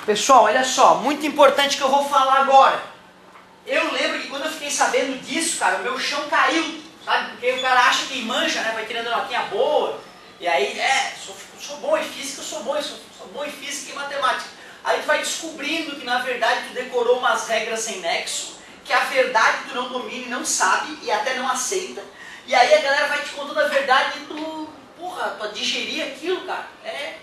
Pessoal, olha só, muito importante que eu vou falar agora. Eu lembro que quando eu fiquei sabendo disso, cara, o meu chão caiu, sabe? Porque o cara acha que manja, né? Vai tirando notinha boa. E aí, sou bom em física, sou bom em física e matemática. Aí tu vai descobrindo que na verdade tu decorou umas regras sem nexo, que a verdade tu não domina e não sabe e até não aceita. E aí a galera vai te contando a verdade e tu, porra, tu digerir aquilo, cara, é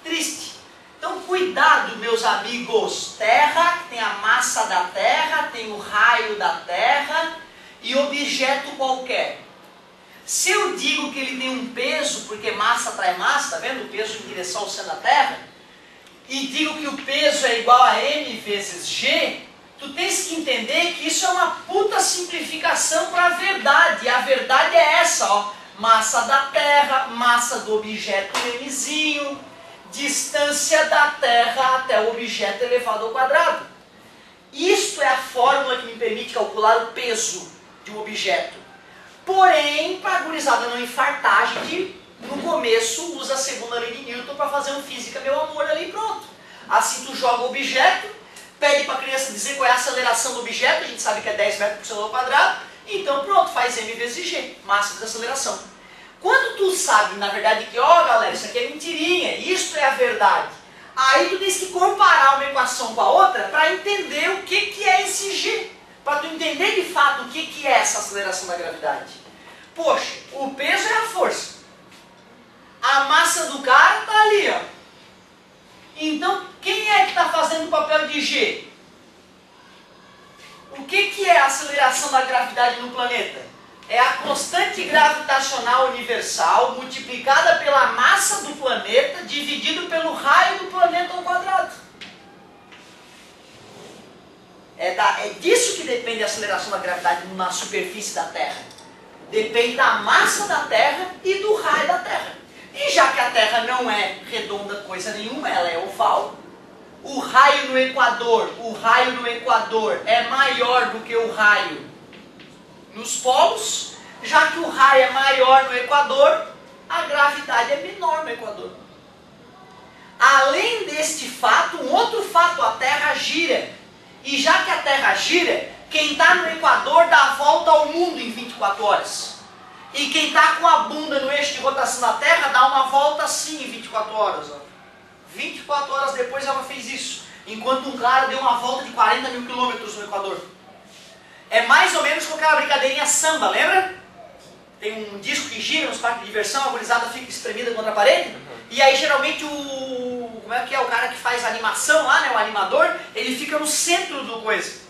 triste. Então cuidado, meus amigos. Terra, tem a massa da Terra, tem o raio da Terra e objeto qualquer. Se eu digo que ele tem um peso, porque massa atrai massa, tá vendo? O peso em direção ao centro da Terra, e digo que o peso é igual a m vezes g, tu tens que entender que isso é uma puta simplificação para a verdade. E a verdade é essa, ó. Massa da Terra, massa do objeto mzinho, distância da Terra até o objeto elevado ao quadrado. Isto é a fórmula que me permite calcular o peso de um objeto. Porém, para a gurizada não infartar, a gente no começo usa a segunda lei de Newton para fazer um física, meu amor, ali e pronto. Assim tu joga o objeto, pede para a criança dizer qual é a aceleração do objeto, a gente sabe que é 10 metros por segundo ao quadrado, então pronto, faz m vezes g, massa de aceleração. Quando tu sabe, na verdade, que, ó galera, isso aqui é mentirinha, isto é a verdade, aí tu tens que comparar uma equação com a outra para entender o que é esse g, para tu entender de fato o que é essa aceleração da gravidade. Poxa, o peso é a força, a massa do cara está ali, ó. Então, quem é que está fazendo o papel de g? O que é a aceleração da gravidade no planeta? É a constante gravitacional universal multiplicada pela massa do planeta dividido pelo raio do planeta ao quadrado. É disso que depende a aceleração da gravidade na superfície da Terra. Depende da massa da Terra e do raio da Terra. E já que a Terra não é redonda coisa nenhuma, ela é oval, o raio no Equador é maior do que o raio nos polos, já que o raio é maior no Equador, a gravidade é menor no Equador. Além deste fato, um outro fato, a Terra gira. E já que a Terra gira, quem está no Equador dá a volta ao mundo em 24 horas. E quem está com a bunda no eixo de rotação da Terra dá uma volta assim em 24 horas. Ó. 24 horas depois ela fez isso. Enquanto um cara deu uma volta de 40 mil quilômetros no Equador. É mais ou menos com aquela brincadeirinha samba, lembra? Tem um disco que gira nos parques de diversão, a gurizada fica espremida contra a parede. E aí geralmente como é que é o cara que faz a animação lá, né? O animador, ele fica no centro do coisa.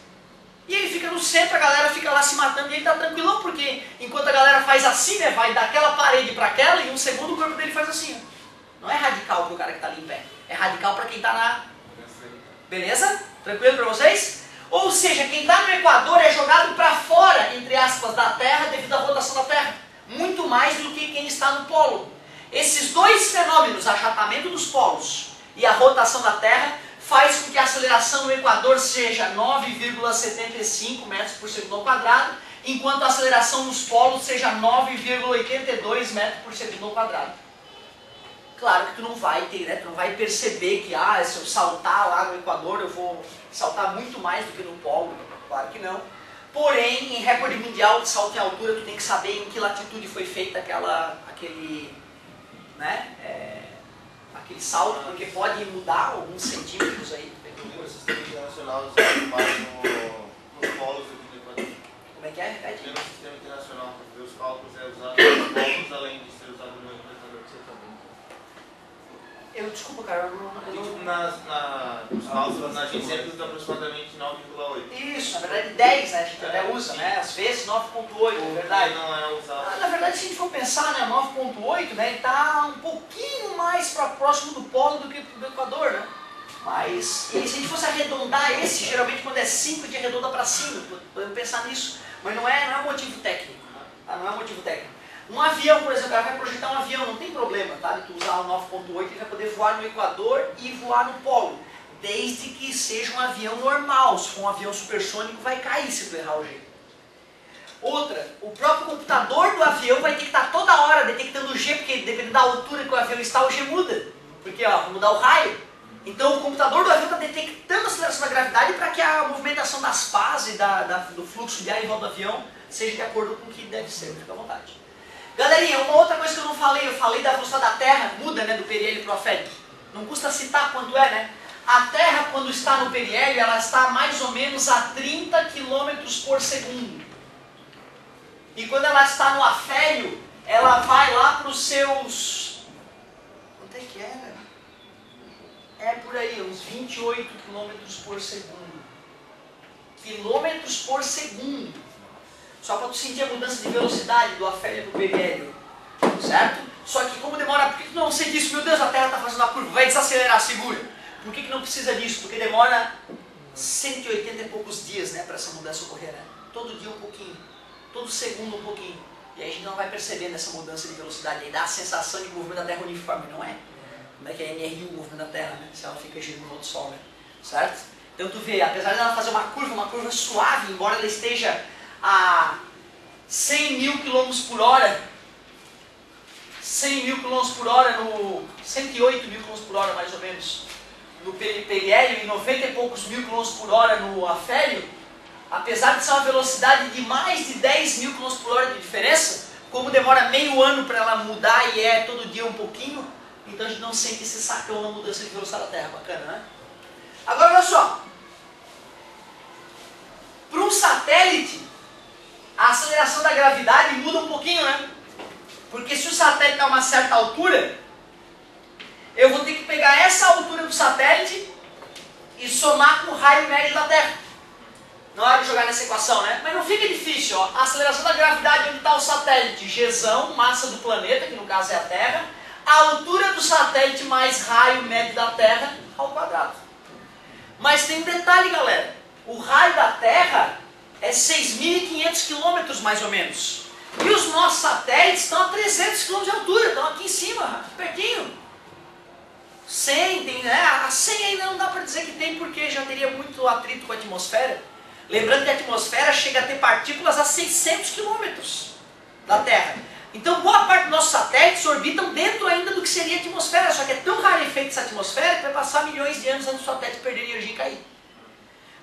E ele fica no centro, a galera fica lá se matando e ele tá tranquilão, porque enquanto a galera faz assim, né, vai daquela parede para aquela, e um segundo o corpo dele faz assim. Ó. Não é radical para o cara que tá ali em pé, é radical para quem tá na... Beleza? Tranquilo para vocês? Ou seja, quem está no Equador é jogado para fora, entre aspas, da Terra devido à rotação da Terra. Muito mais do que quem está no polo. Esses dois fenômenos, achatamento dos polos e a rotação da Terra, faz com que a aceleração no Equador seja 9,75 metros por segundo ao quadrado, enquanto a aceleração nos polos seja 9,82 metros por segundo ao quadrado. Claro que tu não vai ter, né? Tu não vai perceber que se eu saltar lá no Equador eu vou saltar muito mais do que no polo. Claro que não. Porém, em recorde mundial de salto em altura, tu tem que saber em que latitude foi feita aquele salto, porque pode mudar alguns centímetros aí. O sistema internacional usa mais nos polos do que no Equador. Como é que é? Repete. O sistema internacional para fazer os cálculos é usado nos polos, além de ser usado no Equador, que você também. Desculpa, cara, nos cálculos a gente sempre usa aproximadamente 9,8. Isso, na verdade 10, né? A gente até usa, sim, né? Às vezes 9,8, é verdade. Não é usado. Na verdade, se a gente for pensar, né, 9,8, né, ele está um pouquinho mais próximo do polo do que do Equador, né? Mas, e se a gente fosse arredondar esse, geralmente quando é 5, a gente arredonda para cima, podemos pensar nisso. Mas não é um motivo técnico, tá? Não é um motivo técnico. Um avião, por exemplo, o cara vai projetar um avião, não tem problema, tá? De tu usar o 9,8, ele vai poder voar no Equador e voar no polo. Desde que seja um avião normal. Se for um avião supersônico, vai cair se tu errar o jeito. Outra, o próprio computador do avião vai ter que estar toda hora detectando o G, porque dependendo da altura que o avião está, o G muda. Porque, ó, vai mudar o raio. Então o computador do avião está detectando a aceleração da gravidade para que a movimentação das pás e do fluxo de ar em volta do avião seja de acordo com o que deve ser. Fica à vontade. Galerinha, uma outra coisa que eu não falei, eu falei da velocidade da Terra, muda, né, do periélio para o afélio. Não custa citar quanto é, né? A Terra, quando está no periélio, ela está mais ou menos a 30 km por segundo. E quando ela está no afélio, ela vai lá para os seus... Quanto é que era? É por aí, uns 28 km por segundo. Quilômetros por segundo. Só para tu sentir a mudança de velocidade do afélio para o periélio. Certo? Só que como demora... Por que tu não sente isso? Meu Deus, a Terra está fazendo a curva, vai desacelerar, segura. Por que não precisa disso? Porque demora 180 e poucos dias, né, para essa mudança ocorrer. Né? Todo dia um pouquinho. Todo segundo um pouquinho. E aí a gente não vai percebendo essa mudança de velocidade. Aí dá a sensação de que o movimento da Terra é uniforme, não é? Como é que é NRU, o movimento da Terra, né? Se ela fica girando em volta do Sol, né? Certo? Então tu vê, apesar de ela fazer uma curva suave, embora ela esteja a 100 mil km por hora, 100 mil km por hora no... 108 mil km por hora mais ou menos no periélio e 90 e poucos mil km por hora no afélio, apesar de ser uma velocidade de mais de 10 mil km por hora de diferença, como demora meio ano para ela mudar e é todo dia um pouquinho, então a gente não sente esse sacão na mudança de velocidade da Terra. Bacana, né? Agora olha só, para um satélite, a aceleração da gravidade muda um pouquinho, né? Porque se o satélite está a uma certa altura, eu vou ter que pegar essa altura do satélite e somar com o raio médio da Terra. Na hora de jogar nessa equação, né? Mas não fica difícil, ó. A aceleração da gravidade onde está o satélite, Gzão, massa do planeta, que no caso é a Terra, a altura do satélite mais raio médio da Terra ao quadrado. Mas tem um detalhe, galera. O raio da Terra é 6.500 km mais ou menos. E os nossos satélites estão a 300 km de altura, estão aqui em cima, pertinho. 100, tem, né? A 100 ainda não dá para dizer que tem, porque já teria muito atrito com a atmosfera. Lembrando que a atmosfera chega a ter partículas a 600 km da Terra. Então boa parte dos nossos satélites orbitam dentro ainda do que seria a atmosfera, só que é tão rarefeito essa atmosfera que vai passar milhões de anos antes do satélite perder energia e cair.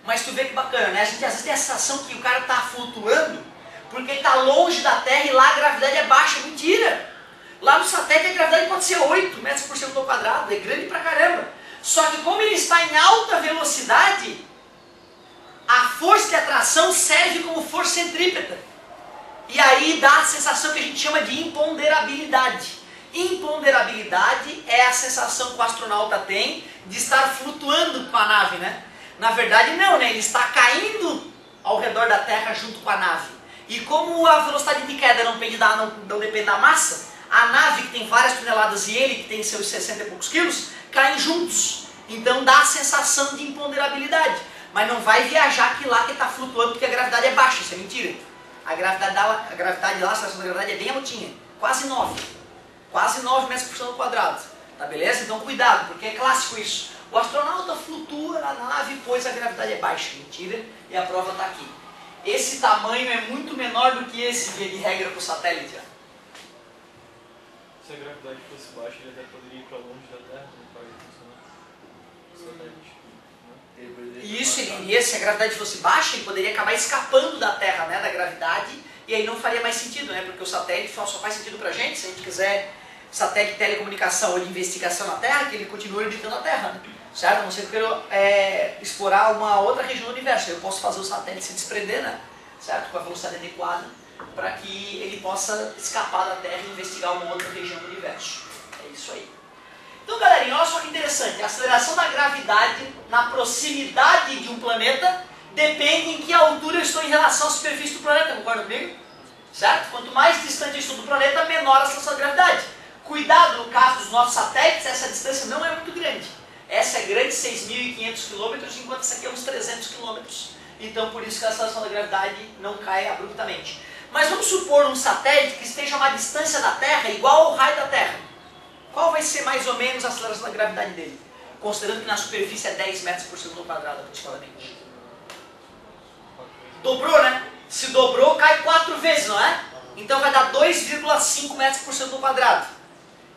Mas tu vê que bacana, né? A gente às vezes tem a sensação que o cara está flutuando porque ele está longe da Terra e lá a gravidade é baixa. Mentira! Lá no satélite a gravidade pode ser 8 metros por segundo ao quadrado, é grande pra caramba. Só que como ele está em alta velocidade, a força de atração serve como força centrípeta. E aí dá a sensação que a gente chama de imponderabilidade. Imponderabilidade é a sensação que o astronauta tem de estar flutuando com a nave, né? Na verdade não, né? Ele está caindo ao redor da Terra junto com a nave. E como a velocidade de queda não depende da massa, a nave que tem várias toneladas e ele que tem seus 60 e poucos quilos, caem juntos. Então dá a sensação de imponderabilidade. Mas não vai viajar que lá que está flutuando porque a gravidade é baixa, isso é mentira. A gravidade lá, a aceleração da gravidade é bem altinha, quase 9. Quase 9 metros por segundo ao quadrado. Tá beleza? Então cuidado, porque é clássico isso. O astronauta flutua na nave, pois a gravidade é baixa. Mentira, e a prova está aqui. Esse tamanho é muito menor do que esse, via de regra, para o satélite. Ó. Se a gravidade fosse baixa, ele até poderia ir para longe da Terra, não pode funcionar. E isso, se a gravidade fosse baixa, ele poderia acabar escapando da Terra, né, da gravidade, e aí não faria mais sentido, né, porque o satélite só faz sentido para a gente, se a gente quiser satélite de telecomunicação ou de investigação na Terra, que ele continue orbitando a Terra, né, certo? A não ser que eu queira explorar uma outra região do universo, eu posso fazer o satélite se desprender, né, certo, com a velocidade adequada, para que ele possa escapar da Terra e investigar uma outra região do universo. É isso aí. Então, galerinha, olha só que interessante. A aceleração da gravidade na proximidade de um planeta depende em que altura eu estou em relação à superfície do planeta. Concorda comigo? Certo? Quanto mais distante eu estou do planeta, menor a aceleração da gravidade. Cuidado, no caso dos nossos satélites, essa distância não é muito grande. Essa é grande, 6.500 km, enquanto essa aqui é uns 300 km. Então, por isso que a aceleração da gravidade não cai abruptamente. Mas vamos supor um satélite que esteja a uma distância da Terra igual ao raio da Terra. Qual vai ser mais ou menos a aceleração da gravidade dele? Considerando que na superfície é 10 metros por segundo ao quadrado aproximadamente. Dobrou, né? Se dobrou, cai 4 vezes, não é? Então vai dar 2,5 metros por segundo ao quadrado.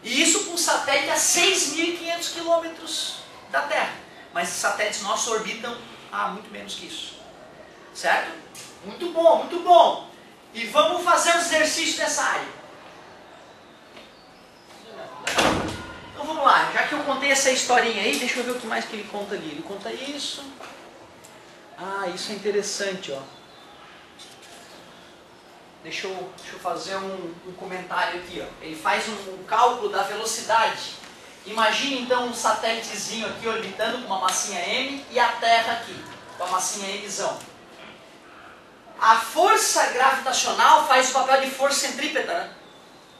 E isso com um satélite a 6.500 km da Terra. Mas esses satélites nossos orbitam a muito menos que isso. Certo? Muito bom, muito bom. E vamos fazer os exercícios dessa área. Então vamos lá, já que eu contei essa historinha aí, deixa eu ver o que mais que ele conta ali. Ele conta isso. Ah, isso é interessante, ó. Deixa eu fazer um comentário aqui, ó. Ele faz um cálculo da velocidade. Imagine então um satélitezinho aqui orbitando com uma massinha M e a Terra aqui, com a massinha Mzão. A força gravitacional faz o papel de força centrípeta, né?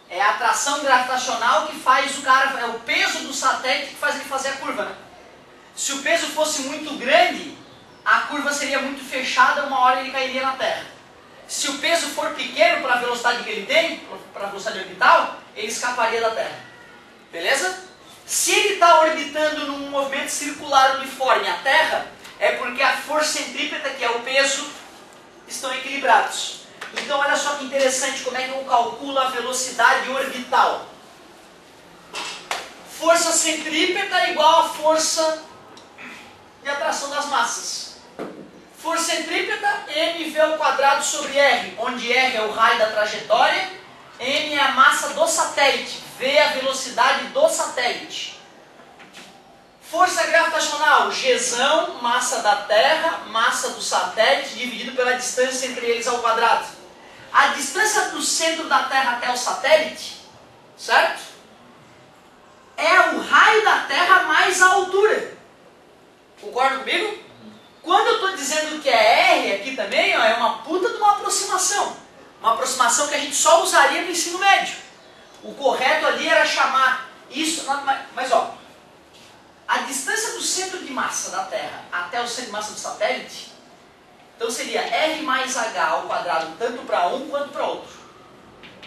É a atração gravitacional que faz o cara, é o peso do satélite que faz ele fazer a curva, né? Se o peso fosse muito grande, a curva seria muito fechada, uma hora ele cairia na Terra. Se o peso for pequeno para a velocidade que ele tem, para a velocidade orbital, ele escaparia da Terra. Beleza? Se ele está orbitando num movimento circular uniforme à Terra, é porque a força centrípeta, que é o peso, estão equilibrados. Então olha só que interessante como é que eu calculo a velocidade orbital. Força centrípeta igual a força de atração das massas. Força centrípeta, mv ao quadrado sobre r, onde r é o raio da trajetória, m é a massa do satélite, v é a velocidade do satélite. Força gravitacional, Gzão, massa da Terra, massa do satélite, dividido pela distância entre eles ao quadrado. A distância do centro da Terra até o satélite, certo? É o raio da Terra mais a altura. Concorda comigo? Quando eu estou dizendo que é R aqui também, ó, é uma puta de uma aproximação. Uma aproximação que a gente só usaria no ensino médio. O correto ali era chamar isso, mas ó, a distância do centro de massa da Terra até o centro de massa do satélite, então seria R mais H ao quadrado tanto para um quanto para outro.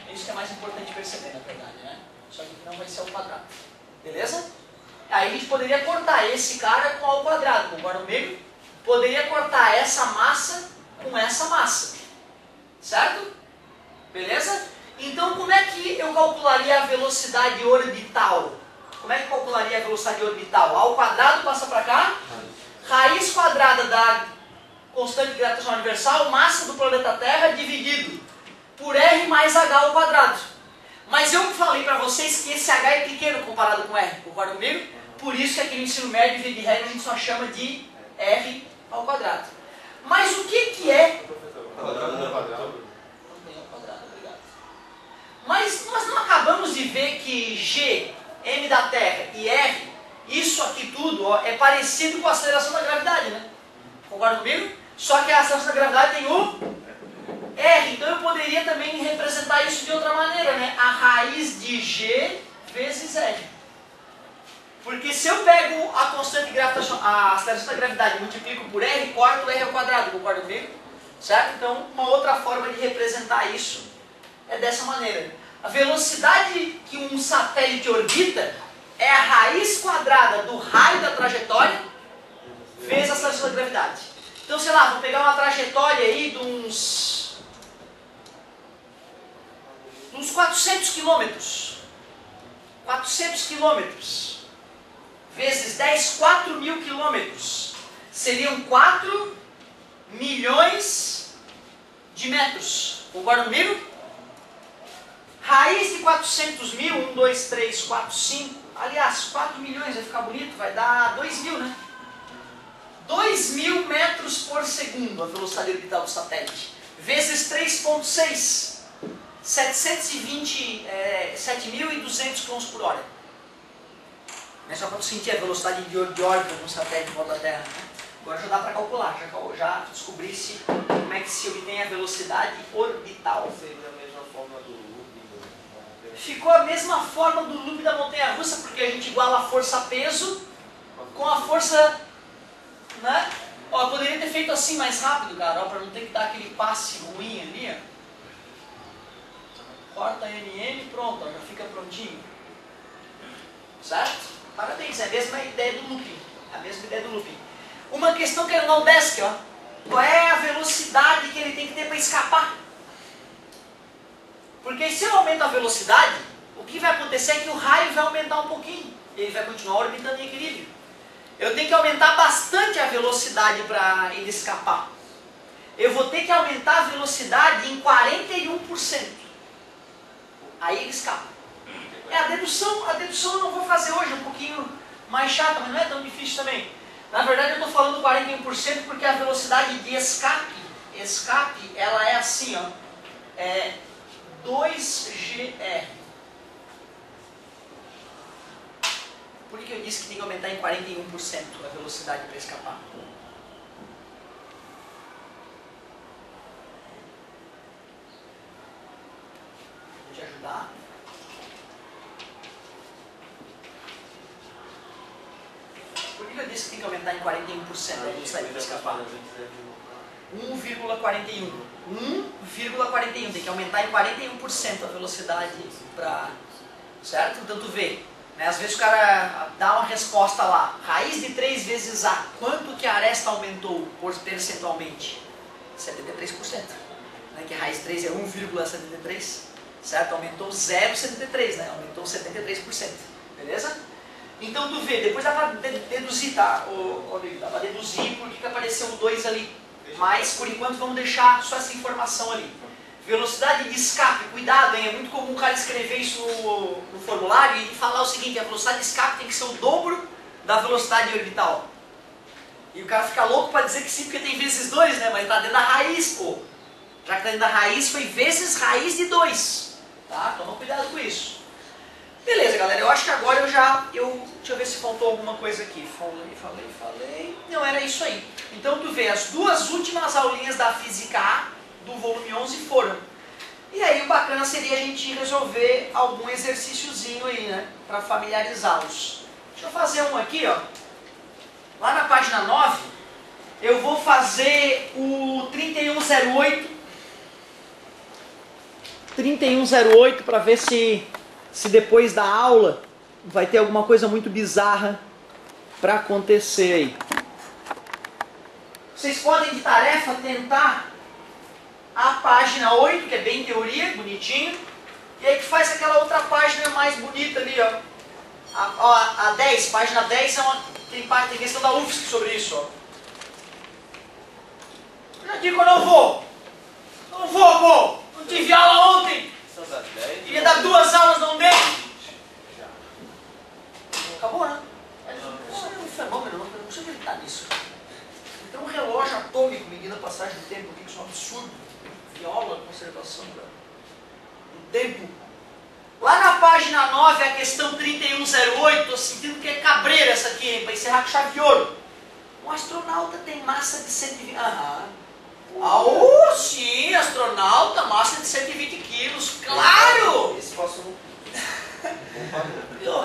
É isso que é mais importante perceber, na verdade, né? Só que não vai ser ao quadrado. Beleza? Aí a gente poderia cortar esse cara com ao quadrado, concorda comigo? Poderia cortar essa massa com essa massa. Certo? Beleza? Então como é que eu calcularia a velocidade orbital? Como é que eu calcularia a velocidade orbital? A ao quadrado passa para cá. Raiz quadrada da constante gravitacional universal, massa do planeta Terra, dividido por R mais H ao quadrado. Mas eu falei para vocês que esse H é pequeno comparado com R, concorda comigo? Por isso que aqui no ensino médio, via de regra, a gente só chama de R ao quadrado. Mas o que é... Quadrado não é quadrado. Não tem ao quadrado, obrigado. Mas nós não acabamos de ver que G, M da Terra e R, isso aqui tudo, ó, é parecido com a aceleração da gravidade, né? Concorda comigo? Só que a aceleração da gravidade tem o R, então eu poderia também representar isso de outra maneira, né? A raiz de G vezes R. Porque se eu pego a constante gravitacional, a aceleração da gravidade e multiplico por R, corto o R ao quadrado, concorda comigo? Certo? Então, uma outra forma de representar isso é dessa maneira. A velocidade que um satélite orbita é a raiz quadrada do raio da trajetória vezes a aceleração da gravidade. Então, sei lá, vou pegar uma trajetória aí de uns 400 quilômetros. 400 quilômetros vezes 10, 4.000 quilômetros. Seriam 4 milhões de metros. Concorda comigo? Raiz de 400 mil, 1, 2, 3, 4, 5. Aliás, 4 milhões vai ficar bonito, vai dar 2.000, né? 2.000 metros por segundo a velocidade orbital do satélite, vezes 3,6, 7.200 km por hora. É só para você sentir a velocidade de órbita no satélite em volta da Terra. Né? Agora já dá para calcular, já descobri-se como é que se obtém a velocidade orbital. Seria a mesma forma do looping da montanha. Ficou a mesma forma do loop da montanha-russa, porque a gente iguala a força-peso com a força... Né? Ó, eu poderia ter feito assim mais rápido, cara, para não ter que dar aquele passe ruim ali, ó. Corta NN, pronto, ó, já fica prontinho. Certo? Parabéns, é a mesma ideia do looping. É a mesma ideia do looping. Uma questão que ele não desce, ó. Qual é a velocidade que ele tem que ter para escapar? Porque se eu aumento a velocidade, o que vai acontecer é que o raio vai aumentar um pouquinho. E ele vai continuar orbitando em equilíbrio. eu tenho que aumentar bastante a velocidade para ele escapar. Eu vou ter que aumentar a velocidade em 41%. Aí ele escapa. A dedução eu não vou fazer hoje, é um pouquinho mais chata, mas não é tão difícil também. Na verdade eu estou falando 41% porque a velocidade de escape, ela é assim, ó, é 2GR. Por que eu disse que tem que aumentar em 41% a velocidade para escapar? Vou te ajudar. Por que eu disse que tem que aumentar em 41% a velocidade para escapar? 1,41. 1,41. Tem que aumentar em 41% a velocidade para... Certo? Então tu vê. Às vezes o cara dá uma resposta lá, raiz de 3 vezes A, quanto que a aresta aumentou percentualmente? 73%. Né? Que a raiz de 3 é 1,73, certo? Aumentou 0,73, né? Aumentou 73%, beleza? Então tu vê, depois dá para deduzir, tá? Dá para deduzir por que apareceu o 2 ali. Mas por enquanto vamos deixar só essa informação ali. Velocidade de escape, cuidado, hein? É muito comum o cara escrever isso no formulário e falar o seguinte, a velocidade de escape tem que ser o dobro da velocidade orbital. E o cara fica louco para dizer que sim, porque tem vezes 2, né? Mas tá dentro da raiz, pô. Já que tá dentro da raiz, foi vezes raiz de 2. Tá? Toma cuidado com isso. Beleza, galera, eu acho que agora deixa eu ver se faltou alguma coisa aqui. Falei. Não, era isso aí. Então tu vê, as duas últimas aulinhas da Física A do volume 11 foram. E aí o bacana seria a gente resolver algum exercíciozinho aí, né? Para familiarizá-los. Deixa eu fazer um aqui, ó. Lá na página 9, eu vou fazer o 3108. 3108 para ver se depois da aula vai ter alguma coisa muito bizarra para acontecer aí. Vocês podem de tarefa tentar a página 8, que é bem teoria, bonitinho, e aí que faz aquela outra página mais bonita ali, ó. A 10, página 10 tem questão da UFSC sobre isso, ó. Eu já digo que eu não vou. Não vou, pô. Não tive aula ontem. Queria dar 2 aulas, não dei. Acabou, né? Isso é um fenômeno, não consigo acreditar nisso. Tem um relógio atômico medindo a passagem do tempo aqui, que isso é um absurdo. Viola, conservação do tempo. Lá na página 9, a questão 3108, estou sentindo que é cabreira essa aqui, hein, para encerrar com chave de ouro. Um astronauta tem massa de 120... sim, astronauta, massa de 120 quilos, claro! Esse posso...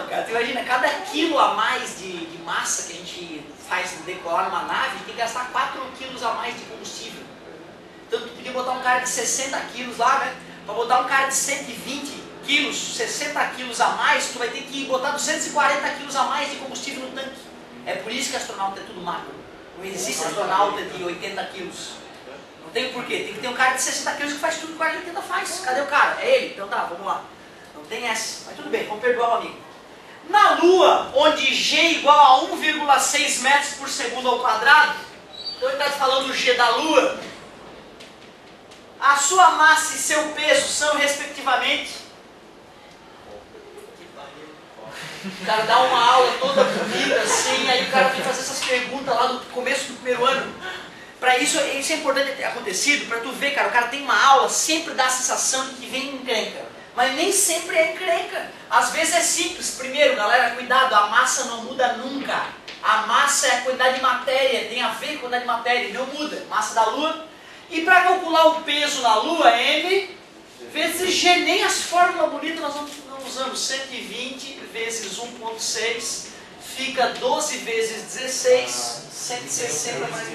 Cara, tu imagina, cada quilo a mais de massa que a gente faz decolar numa nave, tem que gastar 4 quilos a mais de combustível. Então tu podia botar um cara de 60 quilos lá, né? Para botar um cara de 120 quilos, 60 quilos a mais, tu vai ter que botar 240 quilos a mais de combustível no tanque. É por isso que astronauta é tudo magro. Não existe astronauta de 80 quilos. Não tem porquê. Tem que ter um cara de 60 quilos que faz tudo que o cara de 80 faz. Cadê o cara? É ele. Então tá, vamos lá. Não tem essa. Mas tudo bem, vamos perdoar o amigo. Na Lua, onde G igual a 1,6 metros por segundo ao quadrado, então ele está falando o G da Lua, a sua massa e seu peso são, respectivamente... O cara dá uma aula toda bonita assim, aí o cara vem fazer essas perguntas lá do começo do primeiro ano. Para isso é importante ter acontecido, para tu ver, cara, o cara tem uma aula, sempre dá a sensação de que vem encrenca. Mas nem sempre é encrenca. Às vezes é simples. Primeiro, galera, cuidado, a massa não muda nunca. A massa é a quantidade de matéria, tem a ver com a quantidade de matéria, não muda. Massa da Lua. E para calcular o peso na Lua, M vezes G. Nem as fórmulas bonitas nós não usamos. 120 vezes 1,6 fica 12 vezes 16, 160 mais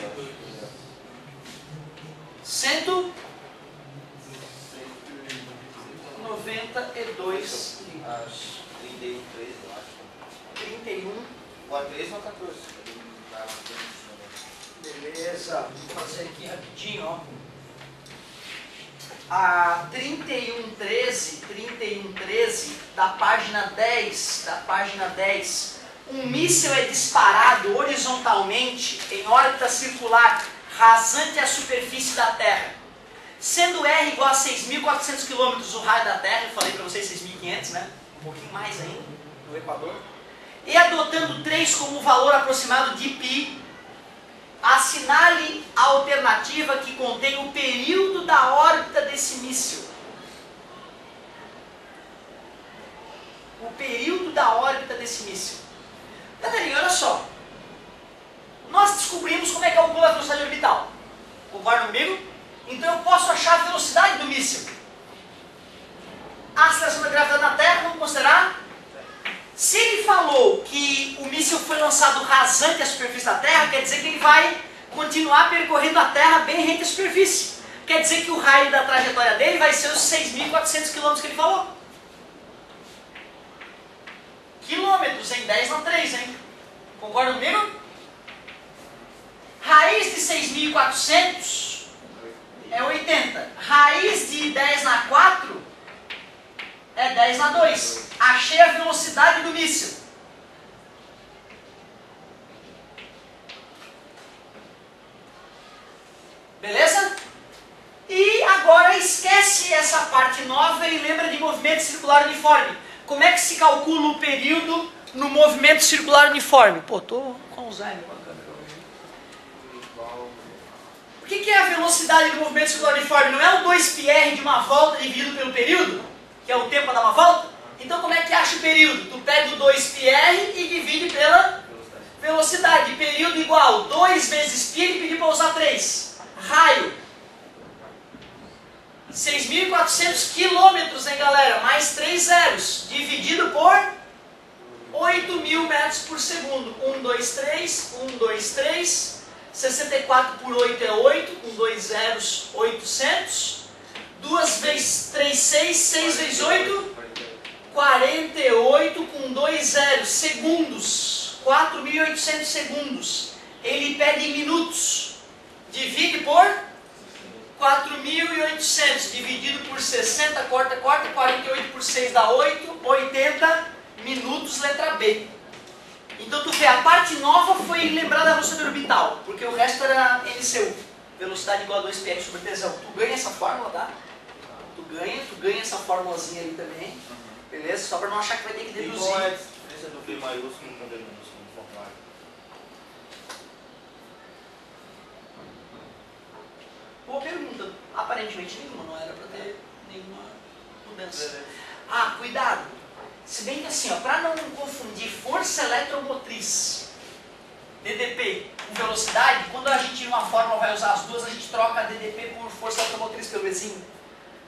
192 litros. 31, 13, eu acho. 31. Ou a 13 ou a 14. Beleza, vou fazer aqui rapidinho, ó. A 3113 da página 10, um míssil é disparado horizontalmente em órbita circular rasante à superfície da Terra, sendo R igual a 6.400 km o raio da Terra, eu falei para vocês 6.500, né? Um pouquinho mais ainda, no Equador, e adotando 3 como valor aproximado de π, assinale a alternativa que contém o período da órbita desse míssil. O período da órbita desse míssil. Galerinha, olha só. Nós descobrimos como é que calcula a velocidade orbital. Concorda comigo? Então eu posso achar a velocidade do míssil. A aceleração da gravidade na Terra, vamos considerar? Se ele falou que o míssil foi lançado rasante à superfície da Terra, quer dizer que ele vai continuar percorrendo a Terra bem rente à superfície. Quer dizer que o raio da trajetória dele vai ser os 6.400 km que ele falou. Quilômetros, hein? 10 na 3, hein? Concorda comigo? Raiz de 6.400 é 80. Raiz de 10 na 4 é 10 na 2. Achei a velocidade do míssil. Beleza? E agora esquece essa parte nova e lembra de movimento circular uniforme. Como é que se calcula o período no movimento circular uniforme? Pô, tô com Alzheimer com a câmera hoje. O que é a velocidade do movimento circular uniforme? Não é o 2πr de uma volta dividido pelo período? Que é o tempo a dar uma volta? Então como é que acha o período? Tu pega o 2πr e divide pela velocidade. Período igual 2 vezes π, ele pediu para usar 3. Raio. 6.400 quilômetros, hein, galera? Mais 3 zeros. Dividido por 8.000 metros por segundo. 1, 2, 3. 1, 2, 3. 64 por 8 é 8. Com 2 zeros, 800. 2 vezes 3, 6. 6 vezes 8, 48 com 2 zeros. Segundos. 4.800 segundos. Ele pede em minutos. Divide por 4.800 dividido por 60, corta, 48 por 6 dá 8, 80 minutos, letra B. Então tu vê, a parte nova foi lembrar da velocidade orbital, porque o resto era NCU, velocidade igual a 2πr sobre tesão. Tu ganha essa fórmula, tá? Tu ganha essa formulazinha ali também, beleza? Só para não achar que vai ter que deduzir. E qual é a diferença do V maiúsculo com V minúsculo no formulário? Boa pergunta. Aparentemente nenhuma, não era para ter nenhuma mudança. Ah, cuidado. Se bem que assim, para não confundir força eletromotriz, DDP, com velocidade, quando a gente em uma fórmula vai usar as duas, a gente troca DDP por força eletromotriz pelo Vzinho.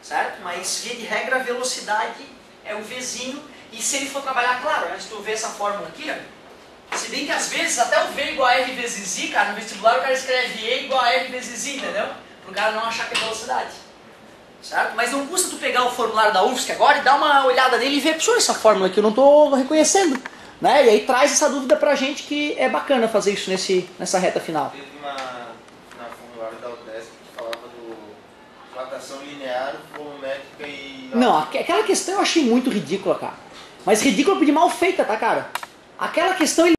Certo? Mas via de regra a velocidade é o Vzinho. E se ele for trabalhar, claro, antes de tu ver essa fórmula aqui, ó, se bem que às vezes até o V igual a R vezes I, cara, no vestibular o cara escreve E igual a R vezes I, entendeu? Para o cara não achar que é velocidade. Certo? Mas não custa tu pegar o formulário da UFSC agora e dar uma olhada nele e ver, professor, essa fórmula aqui eu não estou reconhecendo. Né? E aí traz essa dúvida pra gente que é bacana fazer isso nessa reta final. Teve na formulário da UDESC que falava do dilatação linear, volumétrica e... Não, aquela questão eu achei muito ridícula, cara. Mas ridícula de mal feita, tá, cara? Aquela questão...